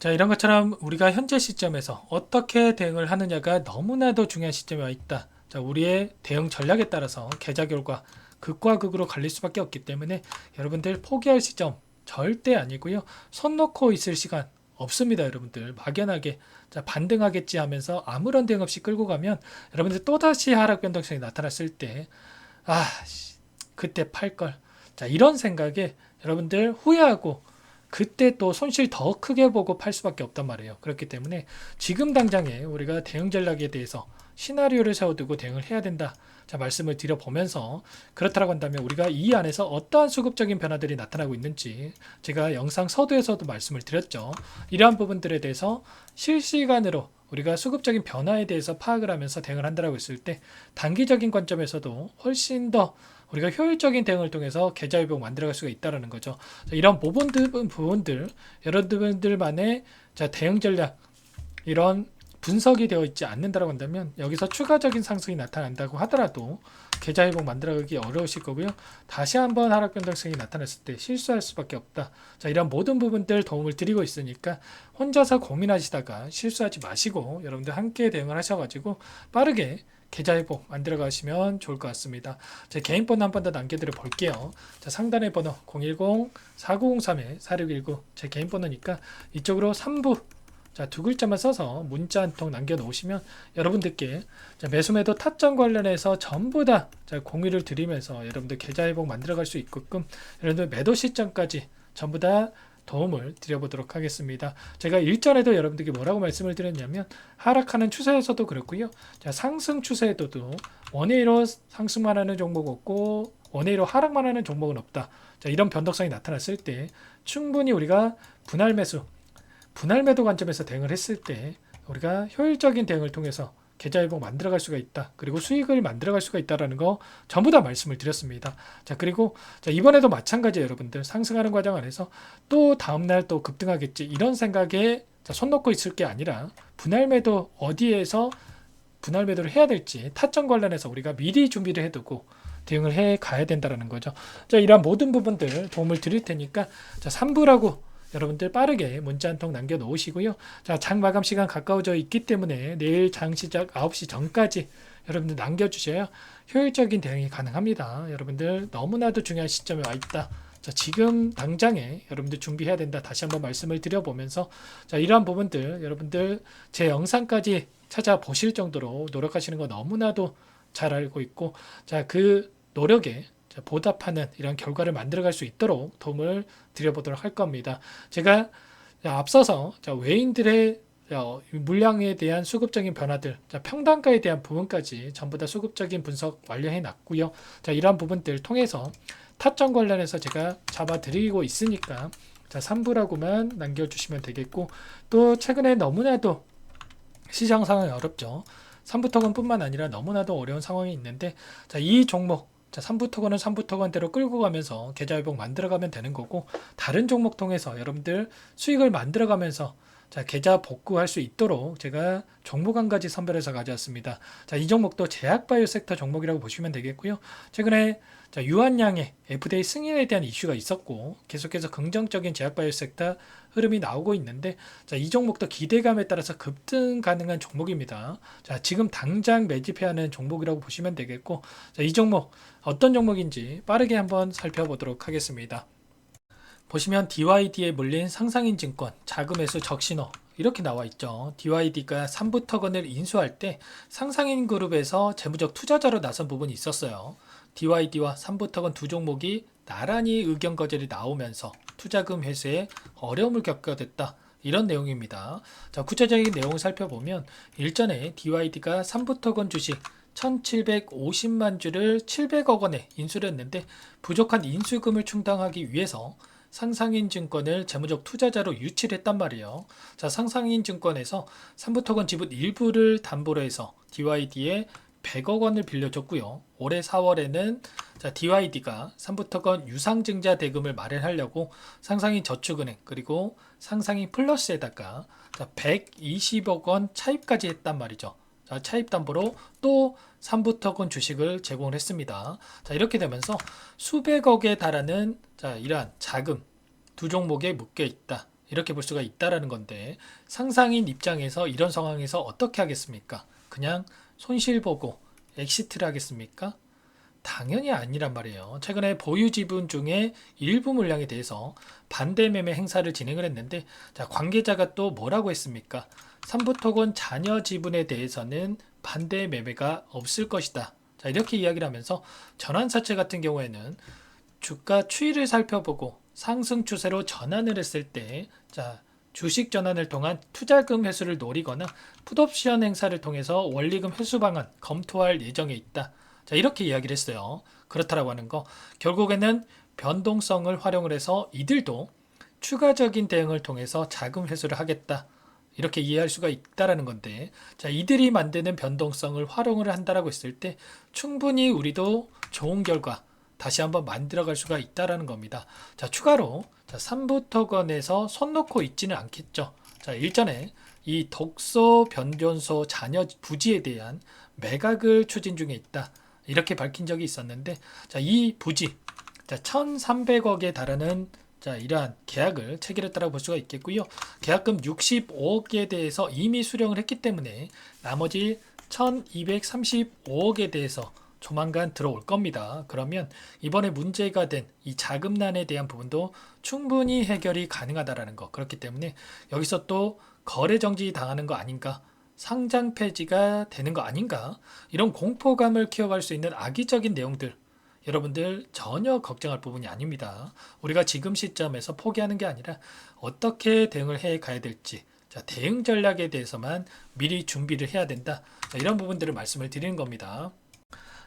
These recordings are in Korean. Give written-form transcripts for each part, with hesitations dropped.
자, 이런 것처럼 우리가 현재 시점에서 어떻게 대응을 하느냐가 너무나도 중요한 시점에 와 있다. 자, 우리의 대응 전략에 따라서 계좌 결과 극과 극으로 갈릴 수밖에 없기 때문에 여러분들 포기할 시점 절대 아니고요. 손 놓고 있을 시간 없습니다, 여러분들. 막연하게 자, 반등하겠지 하면서 아무런 대응 없이 끌고 가면 여러분들 또다시 하락 변동성이 나타났을 때 아, 그때 팔 걸. 자, 이런 생각에 여러분들 후회하고 그때 또 손실 더 크게 보고 팔 수밖에 없단 말이에요. 그렇기 때문에 지금 당장에 우리가 대응 전략에 대해서 시나리오를 세워두고 대응을 해야 된다. 자, 말씀을 드려보면서 그렇다고 한다면 우리가 이 안에서 어떠한 수급적인 변화들이 나타나고 있는지 제가 영상 서두에서도 말씀을 드렸죠. 이러한 부분들에 대해서 실시간으로 우리가 수급적인 변화에 대해서 파악을 하면서 대응을 한다고 했을 때 단기적인 관점에서도 훨씬 더 우리가 효율적인 대응을 통해서 계좌 회복 만들어갈 수가 있다는 거죠. 자, 이런 부분들 여러분들만의 자, 대응 전략 이런 분석이 되어 있지 않는다고 한다면 여기서 추가적인 상승이 나타난다고 하더라도 계좌 회복 만들어가기 어려우실 거고요. 다시 한번 하락 변동성이 나타났을 때 실수할 수밖에 없다. 자, 이런 모든 부분들 도움을 드리고 있으니까 혼자서 고민하시다가 실수하지 마시고 여러분들 함께 대응을 하셔가지고 빠르게 계좌 회복 만들어 가시면 좋을 것 같습니다. 제 개인 번호 한 번 더 남겨드려 볼게요. 자, 상단의 번호 010-4903-4619 제 개인 번호니까 이쪽으로 3부 자, 두 글자만 써서 문자 한 통 남겨놓으시면 여러분들께 자, 매수매도 타점 관련해서 전부 다 자, 공유를 드리면서 여러분들 계좌 회복 만들어갈 수 있게끔 여러분들 매도 시점까지 전부 다 도움을 드려보도록 하겠습니다. 제가 일전에도 여러분들께 뭐라고 말씀을 드렸냐면 하락하는 추세에서도 그렇고요. 자, 상승 추세에도 원웨이로 상승만 하는 종목 없고 원웨이로 하락만 하는 종목은 없다. 자, 이런 변동성이 나타났을 때 충분히 우리가 분할 매도 관점에서 대응을 했을 때 우리가 효율적인 대응을 통해서 계좌 회복 만들어갈 수가 있다. 그리고 수익을 만들어갈 수가 있다라는 거 전부 다 말씀을 드렸습니다. 자, 그리고 자, 이번에도 마찬가지예요, 여러분들. 상승하는 과정 안에서 또 다음날 또 급등하겠지 이런 생각에 자, 손 놓고 있을 게 아니라 분할 매도 어디에서 분할 매도를 해야 될지 타점 관련해서 우리가 미리 준비를 해두고 대응을 해 가야 된다라는 거죠. 자, 이러한 모든 부분들 도움을 드릴 테니까 자, 3부라고 여러분들 빠르게 문자 한 통 남겨 놓으시고요. 자, 장 마감 시간 가까워져 있기 때문에 내일 장 시작 9시 전까지 여러분들 남겨주셔야 효율적인 대응이 가능합니다. 여러분들 너무나도 중요한 시점에 와 있다. 자, 지금 당장에 여러분들 준비해야 된다. 다시 한번 말씀을 드려보면서 자, 이러한 부분들 여러분들 제 영상까지 찾아보실 정도로 노력하시는 거 너무나도 잘 알고 있고 자, 그 노력에 보답하는 이런 결과를 만들어갈 수 있도록 도움을 드려보도록 할 겁니다. 제가 앞서서 외인들의 물량에 대한 수급적인 변화들, 평단가에 대한 부분까지 전부 다 수급적인 분석 완료해 놨고요. 자, 이러한 부분들 통해서 타점 관련해서 제가 잡아드리고 있으니까 자, 3부라고만 남겨주시면 되겠고 또 최근에 너무나도 시장 상황이 어렵죠. 3부 토건뿐만 아니라 너무나도 어려운 상황이 있는데 자, 이 종목 자, 3부 토건은 3부 토건대로 끌고 가면서 계좌 회복 만들어가면 되는 거고 다른 종목 통해서 여러분들 수익을 만들어가면서 자, 계좌 복구할 수 있도록 제가 종목 한 가지 선별해서 가져왔습니다. 자, 이 종목도 제약바이오 섹터 종목이라고 보시면 되겠고요. 최근에 자, 유한양의 FDA 승인에 대한 이슈가 있었고 계속해서 긍정적인 제약바이오 섹터 흐름이 나오고 있는데 자, 이 종목도 기대감에 따라서 급등 가능한 종목입니다. 자, 지금 당장 매집해야 하는 종목이라고 보시면 되겠고 자, 이 종목 어떤 종목인지 빠르게 한번 살펴보도록 하겠습니다. 보시면 DYD에 물린 상상인증권 자금매수 적신호 이렇게 나와 있죠. DYD가 3부 토건을 인수할 때 상상인그룹에서 재무적 투자자로 나선 부분이 있었어요. DYD와 3부 토건 두 종목이 나란히 의견 거절이 나오면서 투자금 회수에 어려움을 겪게 됐다. 이런 내용입니다. 자, 구체적인 내용을 살펴보면 일전에 DYD가 3부 토건 주식 1750만 주를 700억 원에 인수를 했는데 부족한 인수금을 충당하기 위해서 상상인 증권을 재무적 투자자로 유치를 했단 말이에요. 자, 상상인 증권에서 3부 토건 지분 일부를 담보로 해서 DYD에 100억 원을 빌려줬고요. 올해 4월에는 DYD가 3부 토건 유상증자 대금을 마련하려고 상상인 저축은행 그리고 상상인 플러스에다가 120억 원 차입까지 했단 말이죠. 자, 차입 담보로 또 3부 토건 주식을 제공을 했습니다. 자, 이렇게 되면서 수백억에 달하는 자, 이러한 자금 두 종목에 묶여 있다. 이렇게 볼 수가 있다라는 건데 상상인 입장에서 이런 상황에서 어떻게 하겠습니까? 그냥 손실 보고 엑시트를 하겠습니까? 당연히 아니란 말이에요. 최근에 보유 지분 중에 일부 물량에 대해서 반대 매매 행사를 진행을 했는데 자, 관계자가 또 뭐라고 했습니까? 삼부토건 잔여 지분에 대해서는 반대 매매가 없을 것이다. 자, 이렇게 이야기를 하면서 전환사채 같은 경우에는 주가 추이를 살펴보고 상승 추세로 전환을 했을 때 자, 주식 전환을 통한 투자금 회수를 노리거나 풋옵션 행사를 통해서 원리금 회수 방안 검토할 예정에 있다. 자, 이렇게 이야기를 했어요. 그렇다라고 하는 거 결국에는 변동성을 활용을 해서 이들도 추가적인 대응을 통해서 자금 회수를 하겠다. 이렇게 이해할 수가 있다라는 건데 자, 이들이 만드는 변동성을 활용을 한다라고 했을 때 충분히 우리도 좋은 결과 다시 한번 만들어갈 수가 있다라는 겁니다. 자, 추가로 자, 삼부토건에서 손 놓고 있지는 않겠죠. 자, 일전에 이 독소 변전소 잔여 부지에 대한 매각을 추진 중에 있다. 이렇게 밝힌 적이 있었는데 자, 이 부지 자, 1,300억에 달하는 자, 이러한 계약을 체결했다고 볼 수가 있겠고요. 계약금 65억에 대해서 이미 수령을 했기 때문에 나머지 1,235억에 대해서 조만간 들어올 겁니다. 그러면 이번에 문제가 된 이 자금난에 대한 부분도 충분히 해결이 가능하다라는 거. 그렇기 때문에 여기서 또 거래 정지 당하는 거 아닌가? 상장 폐지가 되는 거 아닌가? 이런 공포감을 키워갈 수 있는 악의적인 내용들 여러분들 전혀 걱정할 부분이 아닙니다. 우리가 지금 시점에서 포기하는 게 아니라 어떻게 대응을 해 가야 될지 자, 대응 전략에 대해서만 미리 준비를 해야 된다. 자, 이런 부분들을 말씀을 드리는 겁니다.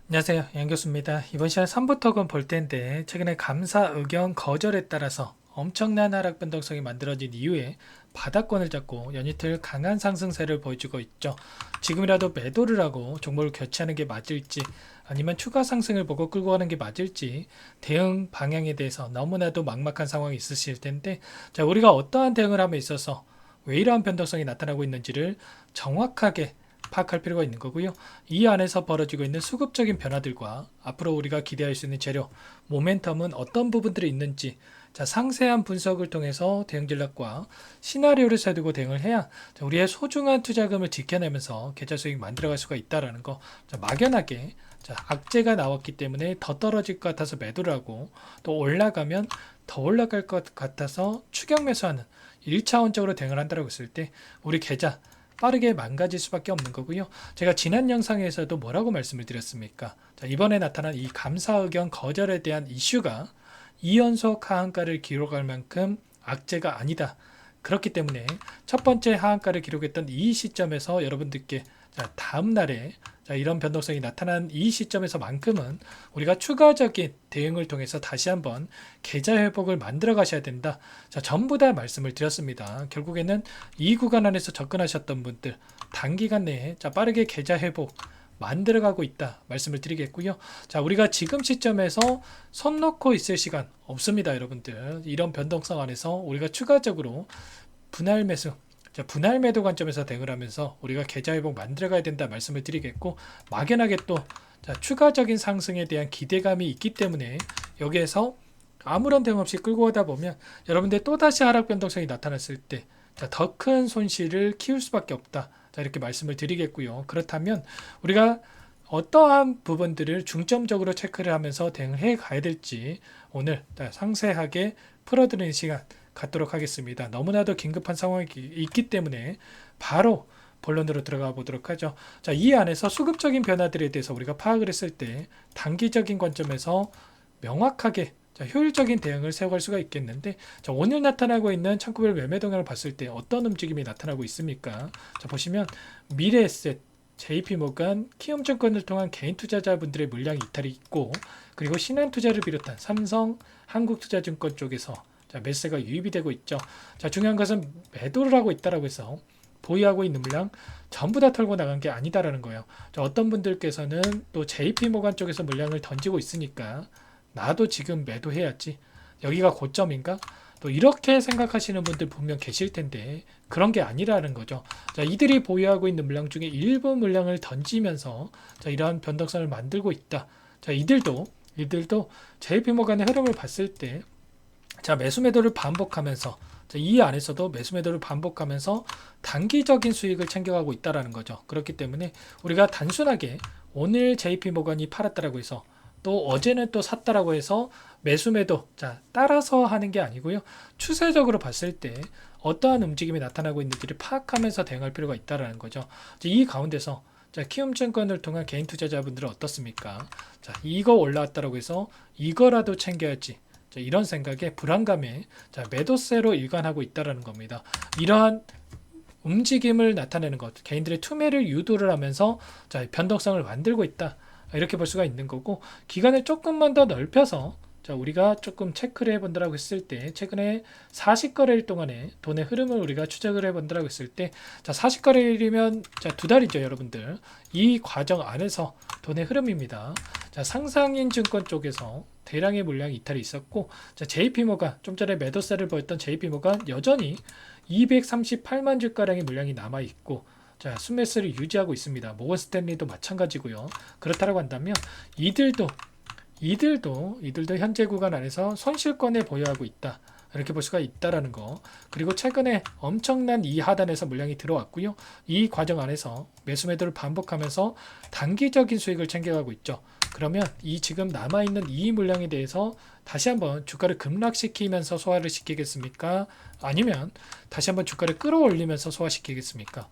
안녕하세요, 양 교수입니다. 이번 시간 3부토건 볼 텐데 최근에 감사 의견 거절에 따라서 엄청난 하락 변동성이 만들어진 이후에 바닥권을 잡고 연이틀 강한 상승세를 보여주고 있죠. 지금이라도 매도를 하고 종목을 교체하는 게 맞을지 아니면 추가 상승을 보고 끌고 가는 게 맞을지 대응 방향에 대해서 너무나도 막막한 상황이 있으실 텐데 자, 우리가 어떠한 대응을 함에 있어서 왜 이러한 변동성이 나타나고 있는지를 정확하게 파악할 필요가 있는 거고요. 이 안에서 벌어지고 있는 수급적인 변화들과 앞으로 우리가 기대할 수 있는 재료, 모멘텀은 어떤 부분들이 있는지 자, 상세한 분석을 통해서 대응 전략과 시나리오를 세두고 대응을 해야 자, 우리의 소중한 투자금을 지켜내면서 계좌 수익 만들어갈 수가 있다라는 거. 자, 막연하게 자, 악재가 나왔기 때문에 더 떨어질 것 같아서 매도를 하고 또 올라가면 더 올라갈 것 같아서 추격 매수하는 1차원적으로 대응을 한다고 했을 때 우리 계좌 빠르게 망가질 수밖에 없는 거고요. 제가 지난 영상에서도 뭐라고 말씀을 드렸습니까? 자, 이번에 나타난 이 감사 의견 거절에 대한 이슈가 2연속 하한가를 기록할 만큼 악재가 아니다. 그렇기 때문에 첫 번째 하한가를 기록했던 이 시점에서 여러분들께 자, 다음 날에 자, 이런 변동성이 나타난 이 시점에서만큼은 우리가 추가적인 대응을 통해서 다시 한번 계좌 회복을 만들어 가셔야 된다. 자, 전부 다 말씀을 드렸습니다. 결국에는 이 구간 안에서 접근하셨던 분들 단기간 내에 자, 빠르게 계좌 회복 만들어가고 있다 말씀을 드리겠고요. 자, 우리가 지금 시점에서 손 놓고 있을 시간 없습니다, 여러분들. 이런 변동성 안에서 우리가 추가적으로 분할 매수 자, 분할 매도 관점에서 대응을 하면서 우리가 계좌 회복 만들어가야 된다 말씀을 드리겠고 막연하게 또 자, 추가적인 상승에 대한 기대감이 있기 때문에 여기에서 아무런 대응 없이 끌고 가다 보면 여러분들 또다시 하락 변동성이 나타났을 때 더 큰 손실을 키울 수밖에 없다. 자, 이렇게 말씀을 드리겠고요. 그렇다면 우리가 어떠한 부분들을 중점적으로 체크를 하면서 대응을 해 가야 될지 오늘 상세하게 풀어드리는 시간 갖도록 하겠습니다. 너무나도 긴급한 상황이 있기 때문에 바로 본론으로 들어가 보도록 하죠. 자, 이 안에서 수급적인 변화들에 대해서 우리가 파악을 했을 때 단기적인 관점에서 명확하게 자, 효율적인 대응을 세워갈 수가 있겠는데 자, 오늘 나타나고 있는 창구별 매매 동향을 봤을 때 어떤 움직임이 나타나고 있습니까? 자, 보시면 미래에셋, JP모간, 키움증권을 통한 개인 투자자분들의 물량이 이탈이 있고 그리고 신한투자를 비롯한 삼성, 한국투자증권 쪽에서 자, 매수가 유입이 되고 있죠. 자, 중요한 것은 매도를 하고 있다라고 해서 보유하고 있는 물량 전부 다 털고 나간 게 아니다라는 거예요. 자, 어떤 분들께서는 또 JP모간 쪽에서 물량을 던지고 있으니까 나도 지금 매도해야지. 여기가 고점인가? 또 이렇게 생각하시는 분들 분명 계실 텐데 그런 게 아니라는 거죠. 자, 이들이 보유하고 있는 물량 중에 일부 물량을 던지면서 자, 이러한 변동성을 만들고 있다. 자, 이들도 JP모간의 흐름을 봤을 때 자, 매수 매도를 반복하면서 자, 이 안에서도 매수 매도를 반복하면서 단기적인 수익을 챙겨가고 있다라는 거죠. 그렇기 때문에 우리가 단순하게 오늘 JP 모건이 팔았다라고 해서 또 어제는 또 샀다라고 해서 매수 매도 자 따라서 하는 게 아니고요. 추세적으로 봤을 때 어떠한 움직임이 나타나고 있는지를 파악하면서 대응할 필요가 있다라는 거죠. 이 가운데서 자, 키움증권을 통한 개인 투자자분들은 어떻습니까? 자, 이거 올라왔다라고 해서 이거라도 챙겨야지. 자, 이런 생각에 불안감에 자, 매도세로 일관하고 있다라는 겁니다. 이러한 움직임을 나타내는 것, 개인들의 투매를 유도를 하면서 자, 변동성을 만들고 있다. 이렇게 볼 수가 있는 거고, 기간을 조금만 더 넓혀서 자, 우리가 조금 체크를 해본다라고 했을 때 최근에 40거래일 동안에 돈의 흐름을 우리가 추적을 해본다라고 했을 때 자, 40거래일이면 자, 2달이죠, 여러분들. 이 과정 안에서 돈의 흐름입니다. 자, 상상인 증권 쪽에서 대량의 물량 이탈이 있었고, 자, JP모간 좀 전에 매도세를 보였던 JP모간 여전히 238만 주가량의 물량이 남아 있고, 자, 순매수를 유지하고 있습니다. 모건 스탠리도 마찬가지고요. 그렇다고 한다면 이들도 현재 구간 안에서 손실권에 보유하고 있다. 이렇게 볼 수가 있다라는 거. 그리고 최근에 엄청난 이 하단에서 물량이 들어왔고요. 이 과정 안에서 매수 매도를 반복하면서 단기적인 수익을 챙겨가고 있죠. 그러면 이 지금 남아있는 이 물량에 대해서 다시 한번 주가를 급락시키면서 소화를 시키겠습니까? 아니면 다시 한번 주가를 끌어올리면서 소화시키겠습니까?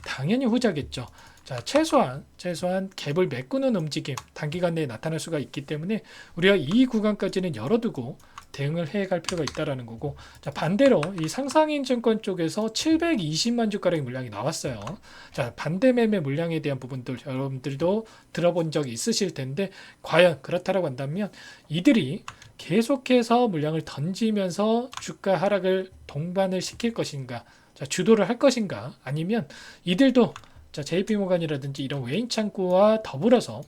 당연히 후자겠죠. 자, 최소한 갭을 메꾸는 움직임 단기간 내에 나타날 수가 있기 때문에 우리가 이 구간까지는 열어두고 대응을 해갈 필요가 있다라는 거고, 자, 반대로 이 상상인 증권 쪽에서 720만 주가량의 물량이 나왔어요. 자, 반대 매매 물량에 대한 부분들 여러분들도 들어본 적이 있으실 텐데, 과연 그렇다라고 한다면 이들이 계속해서 물량을 던지면서 주가 하락을 동반을 시킬 것인가, 자, 주도를 할 것인가, 아니면 이들도 자, JP모간이라든지 이런 외인 창구와 더불어서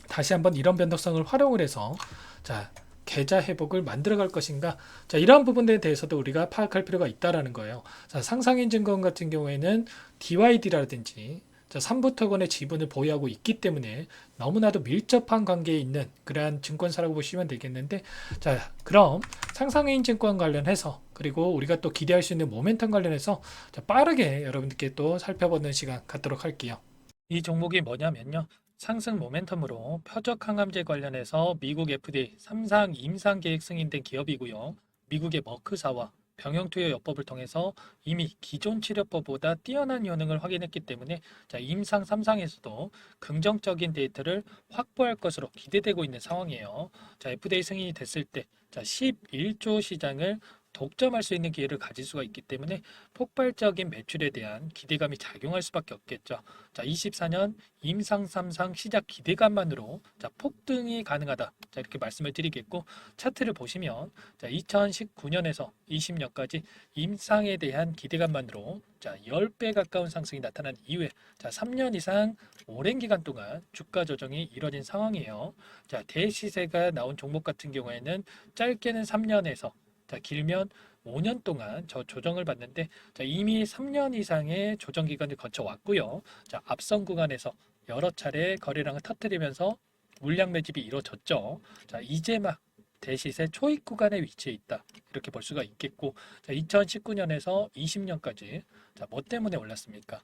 다시 한번 이런 변동성을 활용을 해서 자, 계좌 회복을 만들어갈 것인가, 자, 이러한 부분에 대해서도 우리가 파악할 필요가 있다라는 거예요. 자, 상상인증권 같은 경우에는 DYD라든지 자, 삼부토건의 지분을 보유하고 있기 때문에 너무나도 밀접한 관계에 있는 그러한 증권사라고 보시면 되겠는데, 자, 그럼 상상인증권 관련해서 그리고 우리가 또 기대할 수 있는 모멘텀 관련해서 자, 빠르게 여러분들께 또 살펴보는 시간 갖도록 할게요. 이 종목이 뭐냐면요, 상승 모멘텀으로 표적 항암제 관련해서 미국 FDA 3상 임상 계획 승인된 기업이고요. 미국의 머크사와 병용투여요법을 통해서 이미 기존 치료법보다 뛰어난 효능을 확인했기 때문에 자, 임상 3상에서도 긍정적인 데이터를 확보할 것으로 기대되고 있는 상황이에요. 자, FDA 승인이 됐을 때 자, 11조 시장을 독점할 수 있는 기회를 가질 수가 있기 때문에 폭발적인 매출에 대한 기대감이 작용할 수밖에 없겠죠. 자, 24년 임상 3상 시작 기대감만으로 자, 폭등이 가능하다. 자, 이렇게 말씀을 드리겠고, 차트를 보시면 자, 2019년에서 20년까지 임상에 대한 기대감만으로 자, 10배 가까운 상승이 나타난 이후에 자, 3년 이상 오랜 기간 동안 주가 조정이 이뤄진 상황이에요. 자, 대시세가 나온 종목 같은 경우에는 짧게는 3년에서 자, 길면 5년 동안 저 조정을 받는데 자, 이미 3년 이상의 조정 기간을 거쳐왔고요. 자, 앞선 구간에서 여러 차례 거래량을 터뜨리면서 물량 매집이 이루어졌죠. 자, 이제 막 대시세 초입 구간에 위치해 있다. 이렇게 볼 수가 있겠고, 자, 2019년에서 20년까지 자, 뭐 때문에 올랐습니까?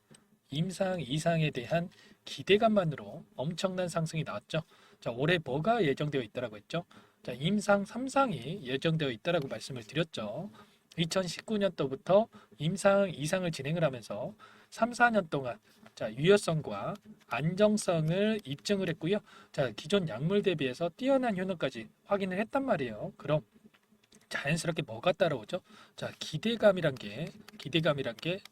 임상 이상에 대한 기대감만으로 엄청난 상승이 나왔죠. 자, 올해 뭐가 예정되어 있다라고 했죠? 자, 임상 3상이 예정되어 있다라고 말씀을 드렸죠. 2019년도부터 임상 2상을 진행을 하면서 3, 4년 동안 자, 유효성과 안정성을 입증을 했고요. 자, 기존 약물 대비해서 뛰어난 효능까지 확인을 했단 말이에요. 그럼 자연스럽게 뭐가 따라오죠? 자, 기대감이란 게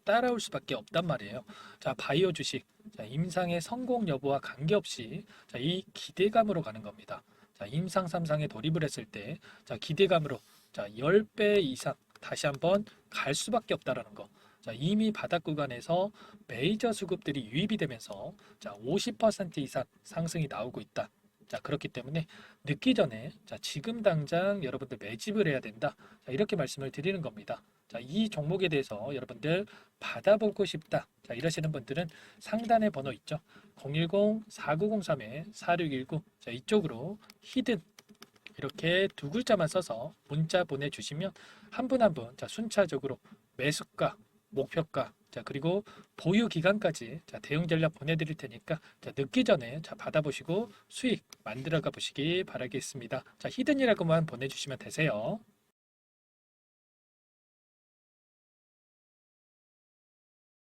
따라올 수밖에 없단 말이에요. 자, 바이오 주식, 자, 임상의 성공 여부와 관계없이 자, 이 기대감으로 가는 겁니다. 자, 임상 3상에 돌입을 했을 때 자, 기대감으로 자, 10배 이상 다시 한번 갈 수밖에 없다라는 거. 자, 이미 바닥 구간에서 메이저 수급들이 유입이 되면서 자, 50% 이상 상승이 나오고 있다. 자, 그렇기 때문에 늦기 전에 자, 지금 당장 여러분들 매집을 해야 된다. 자, 이렇게 말씀을 드리는 겁니다. 자, 이 종목에 대해서 여러분들 받아보고 싶다. 자, 이러시는 분들은 상단에 번호 있죠. 010-4903-4619. 자, 이쪽으로 히든 이렇게 두 글자만 써서 문자 보내주시면 한 분 한 분 순차적으로 매수가, 목표가, 그리고 보유 기간까지 대응 전략 보내드릴 테니까 늦기 전에 받아보시고 수익 만들어가 보시기 바라겠습니다. 히든이라고만 보내주시면 되세요.